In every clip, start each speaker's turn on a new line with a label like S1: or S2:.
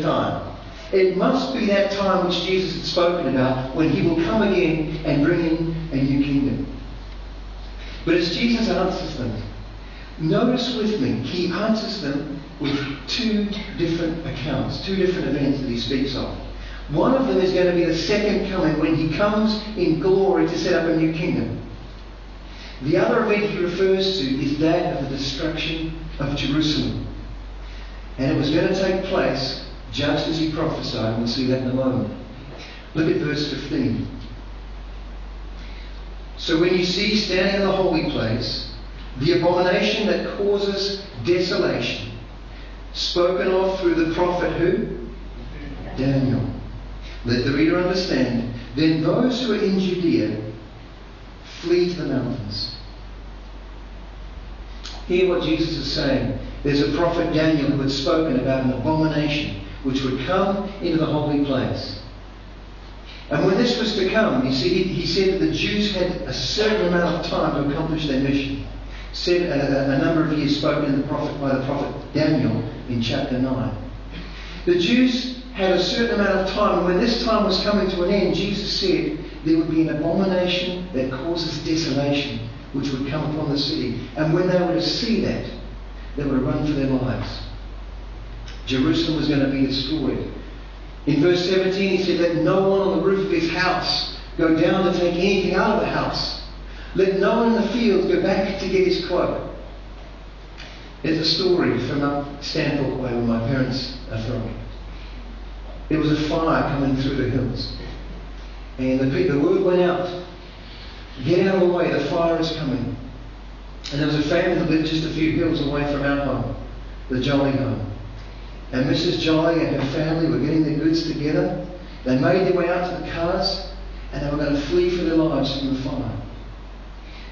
S1: time. It must be that time which Jesus had spoken about, when he will come again and bring in a new kingdom. But as Jesus answers them, notice with me, he answers them with two different accounts, two different events that he speaks of. One of them is going to be the second coming, when he comes in glory to set up a new kingdom. The other event he refers to is that of the destruction of Jerusalem. And it was going to take place just as he prophesied. We'll see that in a moment. Look at verse 15. So when you see standing in the holy place the abomination that causes desolation, spoken of through the prophet who? Daniel. Let the reader understand. Then those who are in Judea flee to the mountains. Hear what Jesus is saying. There's a prophet Daniel who had spoken about an abomination which would come into the holy place. And when this was to come, you see, he said that the Jews had a certain amount of time to accomplish their mission. Said a number of years spoken by the prophet Daniel in chapter 9. The Jews had a certain amount of time, and when this time was coming to an end, Jesus said there would be an abomination that causes desolation, which would come upon the city. And when they were to see that, they would run for their lives. Jerusalem was going to be destroyed. In verse 17 he said, let no one on the roof of his house go down to take anything out of the house. Let no one in the field go back to get his cloak. There's a story from up Stanthorpe Way where my parents are from. There was a fire coming through the hills. And the word went out, get out of the way, the fire is coming. And there was a family that lived just a few hills away from our home, the Jolly home. And Mrs. Jolly and her family were getting their goods together. They made their way out to the cars, and they were going to flee for their lives from the fire.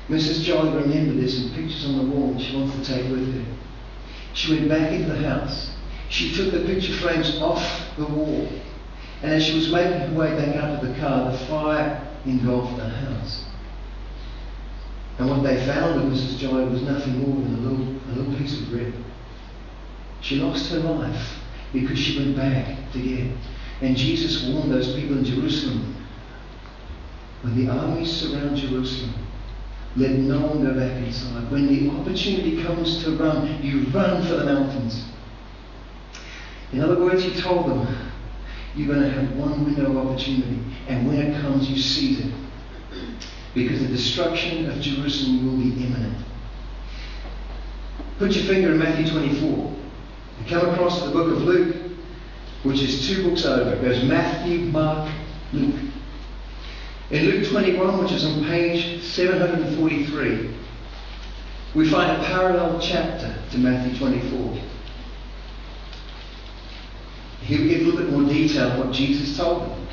S1: Mrs. Jolly remembered there's some pictures on the wall that she wants to take with her. She went back into the house. She took the picture frames off the wall. And as she was making her way back out to the car, the fire engulfed the house. And what they found with Mrs. Jolly was nothing more than a little piece of bread. She lost her life because she went back to get it. And Jesus warned those people in Jerusalem, when the armies surround Jerusalem, let no one go back inside. When the opportunity comes to run, you run for the mountains. In other words, he told them, you're going to have one window of opportunity, and when it comes, you seize it. Because the destruction of Jerusalem will be imminent. Put your finger in Matthew 24. You come across the book of Luke, which is 2 books over. It goes Matthew, Mark, Luke. In Luke 21, which is on page 743, we find a parallel chapter to Matthew 24. Here we get a little bit more detail of what Jesus told them.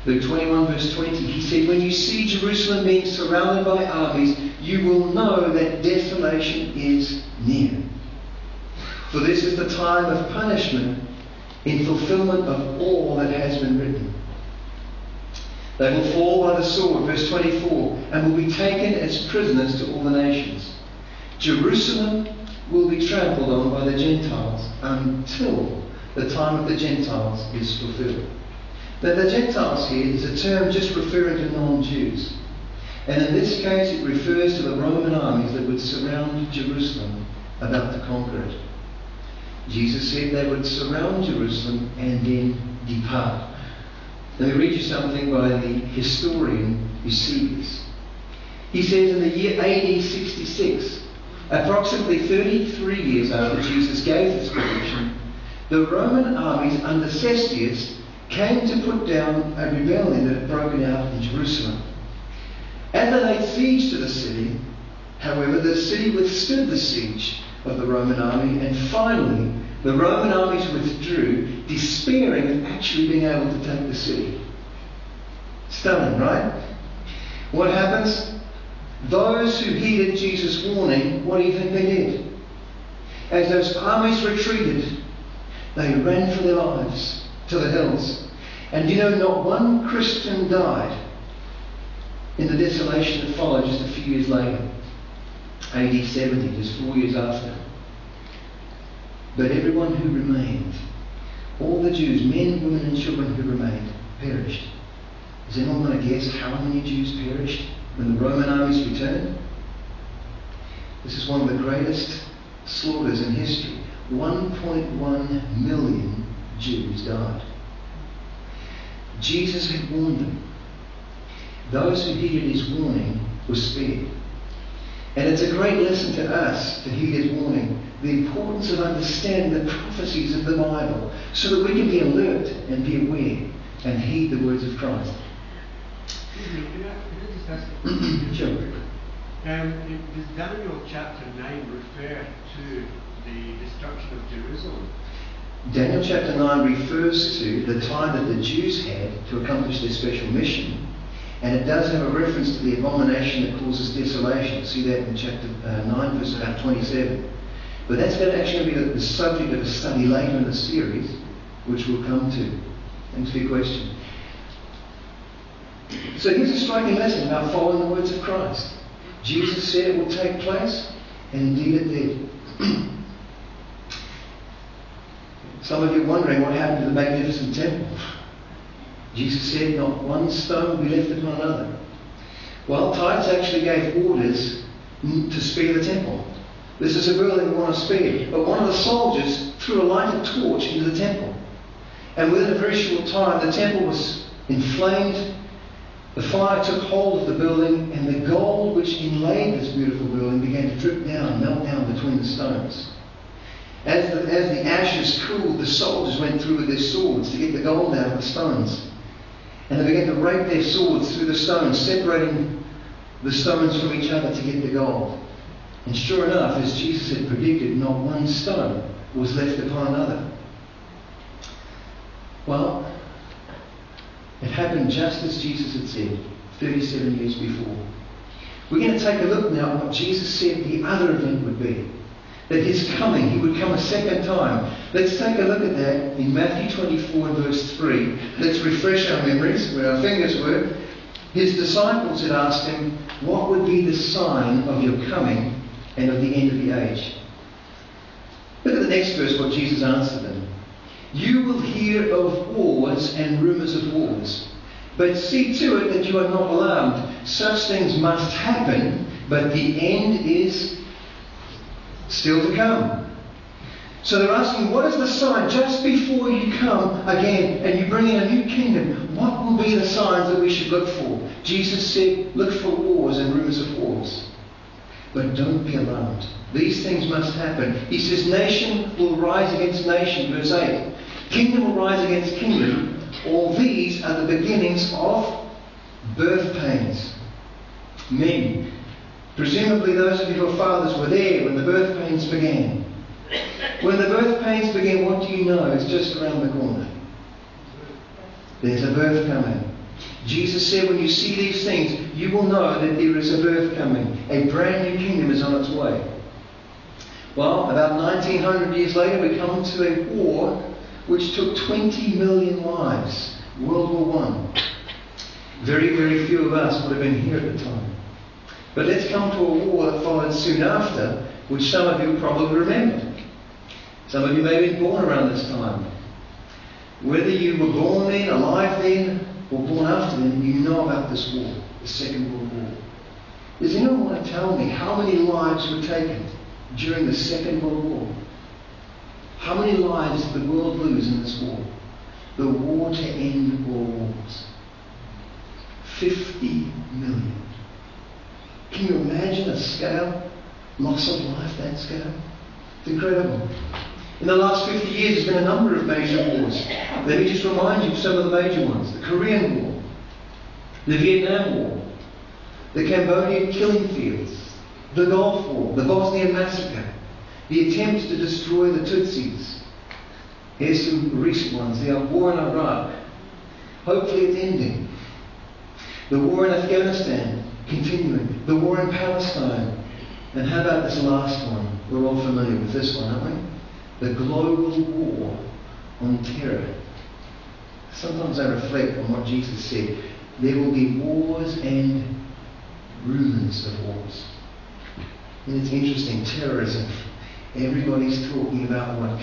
S1: Luke 21 verse 20, he said, when you see Jerusalem being surrounded by armies, you will know that desolation is near. For this is the time of punishment in fulfillment of all that has been written. They will fall by the sword, verse 24, and will be taken as prisoners to all the nations. Jerusalem will be trampled on by the Gentiles until the time of the Gentiles is fulfilled. Now the Gentiles here is a term just referring to non-Jews. And in this case it refers to the Roman armies that would surround Jerusalem about to conquer it. Jesus said they would surround Jerusalem and then depart. Let me read you something by the historian Eusebius. He says in the year AD 66, approximately 33 years after Jesus gave this prediction, the Roman armies under Cestius came to put down a rebellion that had broken out in Jerusalem. As they laid siege to the city, however, the city withstood the siege of the Roman army, and finally the Roman armies withdrew, despairing of actually being able to take the city. Stunning, right? What happens? Those who heeded Jesus' warning, what do you think they did? As those armies retreated, they ran for their lives to the hills. And you know, not one Christian died in the desolation that followed just a few years later. AD 70, just 4 years after. But everyone who remained the Jews, men, women and children who remained, perished. Is anyone going to guess how many Jews perished when the Roman armies returned? This is one of the greatest slaughters in history. 1.1 million Jews died. Jesus had warned them. Those who heeded his warning were spared. And it's a great lesson to us to heed his warning, the importance of understanding the prophecies of the Bible so that we can be alert and be aware and heed the words of Christ.
S2: Excuse me, can I just ask a question?
S1: Sure.
S2: Does Daniel chapter 9 refer to the destruction of Jerusalem?
S1: Daniel chapter 9 refers to the time that the Jews had to accomplish their special mission. And it does have a reference to the abomination that causes desolation. See that in chapter 9, verse about 27. But that's going to actually be the subject of a study later in the series, which we'll come to. Thanks for your question. So here's a striking lesson about following the words of Christ. Jesus said it will take place, and indeed it did. Some of you are wondering what happened to the magnificent temple. Jesus said not one stone will be left upon another. Well, Titus actually gave orders to spare the temple. This is a building we want to spare. But one of the soldiers threw a lighted torch into the temple. And within a very short time, the temple was inflamed. The fire took hold of the building, and the gold which inlaid this beautiful building began to drip down, melt down between the stones. As the ashes cooled, the soldiers went through with their swords to get the gold out of the stones. And they began to rake their swords through the stones, separating the stones from each other to get the gold. And sure enough, as Jesus had predicted, not one stone was left upon another. Well, it happened just as Jesus had said, 37 years before. We're going to take a look now at what Jesus said the other event would be. That his coming, he would come a second time. Let's take a look at that in Matthew 24 and verse 3. Let's refresh our memories where our fingers were. His disciples had asked him, what would be the sign of your coming and of the end of the age? Look at the next verse, what Jesus answered them. You will hear of wars and rumours of wars. But see to it that you are not alarmed. Such things must happen, but the end is still to come. So they're asking, what is the sign just before you come again and you bring in a new kingdom? What will be the signs that we should look for? Jesus said, look for wars and rumours of wars. But don't be alarmed. These things must happen. He says, nation will rise against nation, verse 8. Kingdom will rise against kingdom. All these are the beginnings of birth pains. Men, presumably those of your fathers were there when the birth pains began. When the birth pains begin, what do you know? It's just around the corner. There's a birth coming. Jesus said when you see these things, you will know that there is a birth coming. A brand new kingdom is on its way. Well, about 1900 years later, we come to a war which took 20 million lives. World War I. Very, very few of us would have been here at the time. But let's come to a war that followed soon after, which some of you probably remember. Some of you may have been born around this time. Whether you were born then, alive then, or born after then, you know about this war, the Second World War. Does anyone want to tell me how many lives were taken during the Second World War? How many lives did the world lose in this war? The war to end all wars. 50 million. Can you imagine a scale? Loss of life, that scale? It's incredible. In the last 50 years, there's been a number of major wars. Let me just remind you of some of the major ones. The Korean War, the Vietnam War, the Cambodian killing fields, the Gulf War, the Bosnian massacre, the attempts to destroy the Tutsis. Here's some recent ones. The war in Iraq. Hopefully it's ending. The war in Afghanistan, continuing. The war in Palestine. And how about this last one? We're all familiar with this one, aren't we? The global war on terror. Sometimes I reflect on what Jesus said. There will be wars and rumours of wars. And it's interesting, terrorism. Everybody's talking about what